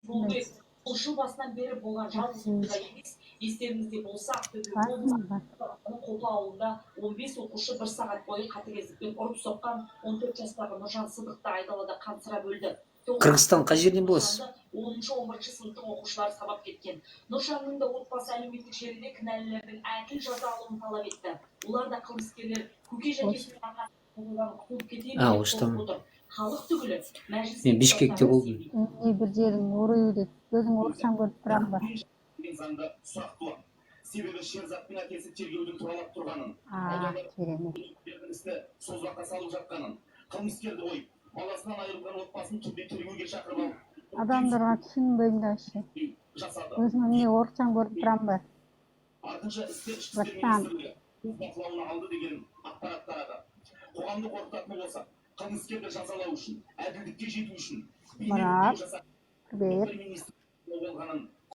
Бұл жыл басынан бері болған жалғыз оқиға емес. Естеріңізде болса, Ақтөбе облысының Қопа ауылында 15 оқушы 1 сағат бойы қатыгездікпен ұрып соққан 14 жастағы Нұржан Сыдықты айдалада қансырап өлді. Қырғызстан қай жерден боласыз? 10-11 сыныптың оқушылары сабап кеткен. Нұржанның да отбасы әлеуметтік желіде кінәлілердің әділ жаза алуын талап етті. Олар да қылмыскерлер көке жәкесінің арқасында қуып кетейін деп отыр. Халық түгілі мәжіліс. Мен Бишкекте болдым. Bir жерің ұрıyor деп, өзің ұрсаң көріп тұрам ба? Заңда сұрақ туады. Себебі Шерзаттың әкесі тергеудің туралап тұрғанын, істі созбаққа салып жатқанын, қылмыскерді қойып, баласынан айырылған отбасын түрде тергеуге шақырып алып, Адамдарға түсінбеймін да ше. Өзің не ұрсаң көріп тұрам ба? Артынша істер ішкі істер министрлігі өз бақылауына алды деген ақпарат тарады. Қоғамды қорқытатын болса, қылмыскерді жазалау үшін, әділдікке жету үшін, Мұрат,